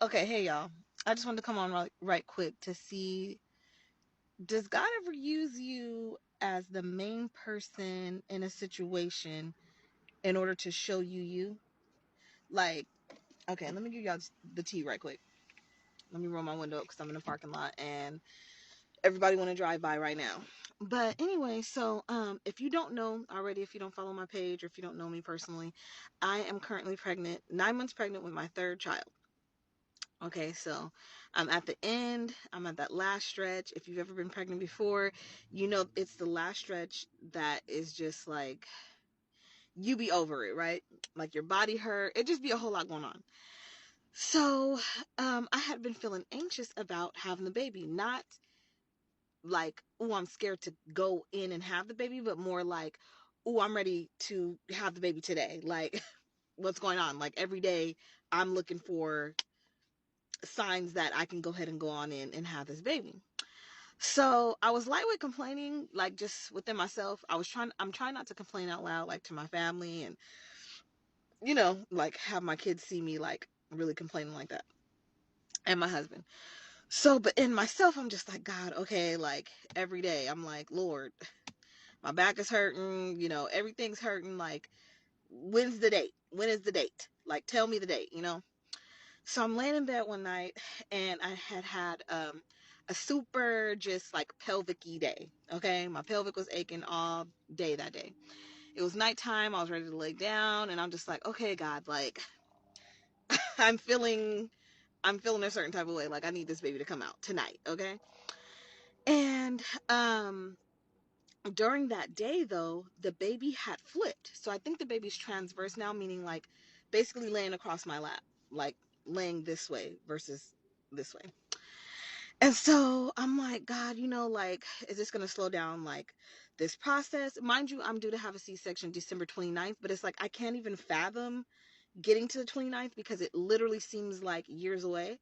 Okay, hey y'all. I just wanted to come on right quick to see, does God ever use you as the main person in a situation in order to show you you? Like, okay, let me give y'all the tea right quick. Let me roll my window up because I'm in a parking lot and everybody want to drive by right now. But anyway, so if you don't know already, if you don't follow my page or if you don't know me personally, I am currently pregnant, 9 months pregnant with my third child. Okay, so I'm at the end. I'm at that last stretch. If you've ever been pregnant before, you know it's the last stretch that is just like you be over it, right? Like your body hurt. It just be a whole lot going on. So I had been feeling anxious about having the baby. Not like, oh, I'm scared to go in and have the baby, but more like, oh, I'm ready to have the baby today. Like, what's going on? Like every day I'm looking for signs that I can go ahead and go on in and have this baby. So I was lightweight complaining, like just within myself. I'm trying not to complain out loud, like to my family and, like have my kids see me like really complaining like that and my husband. So, but in myself, I'm just like, God, okay, like every day I'm like, Lord, my back is hurting, everything's hurting. Like, when's the date? When is the date? Like, tell me the date. So I'm laying in bed one night and I had a super just like pelvic-y day. Okay. My pelvic was aching all day that day. It was nighttime. I was ready to lay down and I'm just like, okay, God, like I'm feeling I'm feeling a certain type of way. Like I need this baby to come out tonight. Okay. And during that day though, the baby had flipped. So I think the baby's transverse now, meaning like basically laying across my lap, like laying this way versus this way. And so I'm like, God, like, is this going to slow down like this process? Mind you, I'm due to have a C-section December 29th, but it's like I can't even fathom getting to the 29th because it literally seems like years away.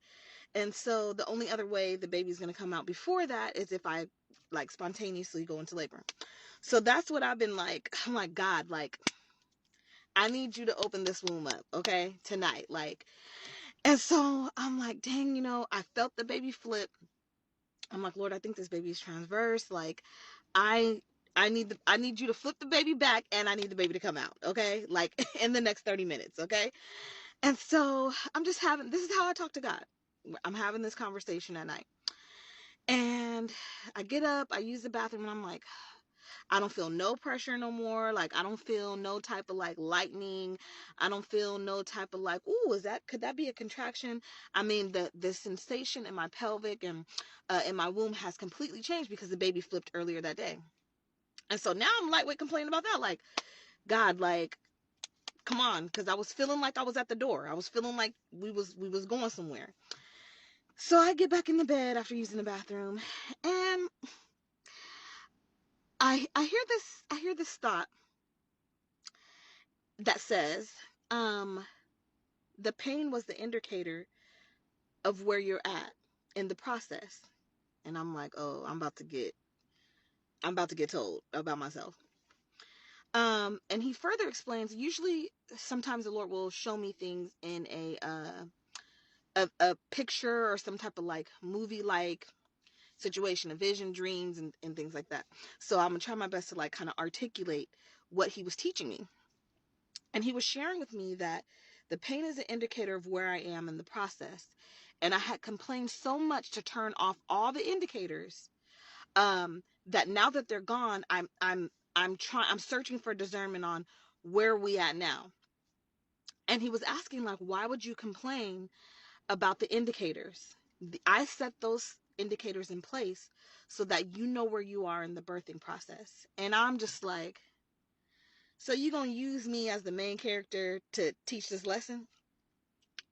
And so the only other way the baby's going to come out before that is if I like spontaneously go into labor. So that's what I've been like. I'm like, God, like, I need you to open this womb up, okay, tonight. Like, and so I'm like, dang, I felt the baby flip. I'm like, Lord, I think this baby is transverse. Like, I I need you to flip the baby back and I need the baby to come out, okay? Like in the next 30 minutes, okay? And so I'm just having this is how I talk to God. I'm having this conversation at night. And I get up, I use the bathroom, and I'm like, I don't feel no pressure no more. Like I don't feel no type of like lightning. I don't feel no type of like, ooh, could that be a contraction? I mean, the sensation in my pelvic and in my womb has completely changed because the baby flipped earlier that day. And so now I'm lightweight complaining about that. Like, God, like, come on, because I was feeling like I was at the door. I was feeling like we was going somewhere. So I get back in the bed after using the bathroom, and I hear this thought that says, um, the pain was the indicator of where you're at in the process. And I'm like, oh, I'm about to get told about myself. And he further explains, usually sometimes the Lord will show me things in a picture or some type of like movie like situation, a vision, dreams, and things like that. So I'm gonna try my best to like kind of articulate what he was teaching me. And he was sharing with me that the pain is an indicator of where I am in the process. And I had complained so much to turn off all the indicators, that now that they're gone, I'm searching for discernment on where we at now. And he was asking like, why would you complain about the indicators? I set those indicators in place so that you know where you are in the birthing process. And I'm just like, so you gonna use me as the main character to teach this lesson?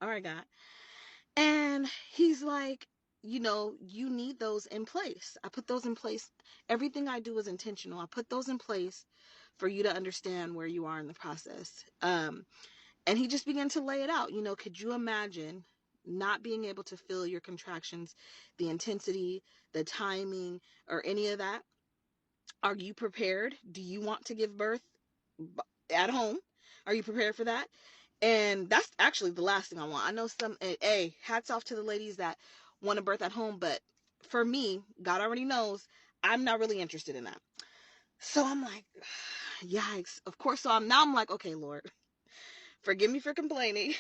All right, God. And he's like, you need those in place. I put those in place. Everything I do is intentional. I put those in place for you to understand where you are in the process. And he just began to lay it out. Could you imagine not being able to feel your contractions, the intensity, the timing, or any of that? Are you prepared? Do you want to give birth at home? Are you prepared for that? And that's actually the last thing I want. I know some, hey, hats off to the ladies that want to birth at home, but for me, God already knows I'm not really interested in that. So I'm like, yikes. Of course, I'm like, okay, Lord, forgive me for complaining.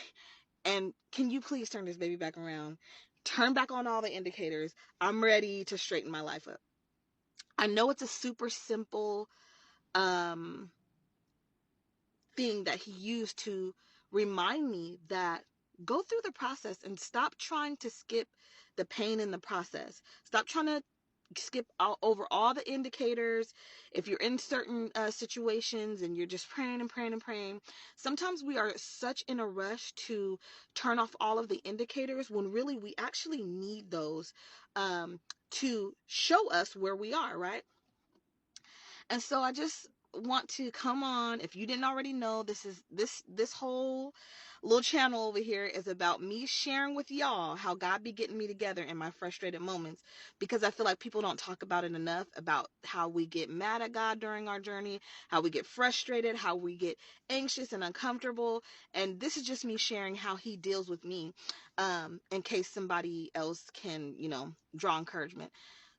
And can you please turn this baby back around? Turn back on all the indicators. I'm ready to straighten my life up. I know it's a super simple um, thing that he used to remind me that go through the process and stop trying to skip the pain in the process. Stop trying to skip over all the indicators. If you're in certain situations and you're just praying and praying and praying, sometimes we are such in a rush to turn off all of the indicators when really we actually need those to show us where we are, right? And so I just want to come on. If you didn't already know, this whole little channel over here is about me sharing with y'all how God be getting me together in my frustrated moments, because I feel like people don't talk about it enough, about how we get mad at God during our journey, how we get frustrated, how we get anxious and uncomfortable. And this is just me sharing how he deals with me, in case somebody else can, draw encouragement.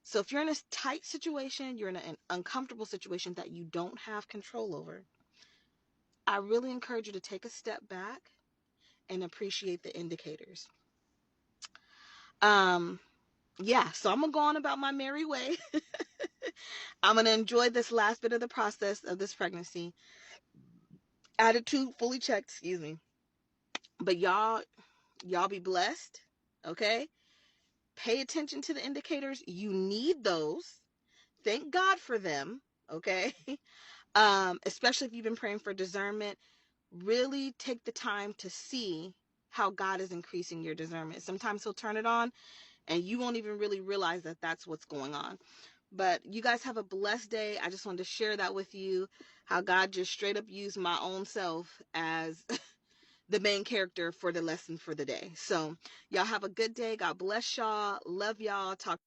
So if you're in a tight situation, you're in an uncomfortable situation that you don't have control over, I really encourage you to take a step back and appreciate the indicators. Um, yeah, so I'm gonna go on about my merry way. I'm gonna enjoy this last bit of the process of this pregnancy. Attitude fully checked, excuse me. But y'all be blessed, okay? Pay attention to the indicators. You need those. Thank God for them, okay? Especially if you've been praying for discernment, really take the time to see how God is increasing your discernment. Sometimes he'll turn it on and you won't even really realize that that's what's going on. But you guys have a blessed day. I just wanted to share that with you, how God just straight up used my own self as the main character for the lesson for the day. So y'all have a good day. God bless y'all. Love y'all. Talk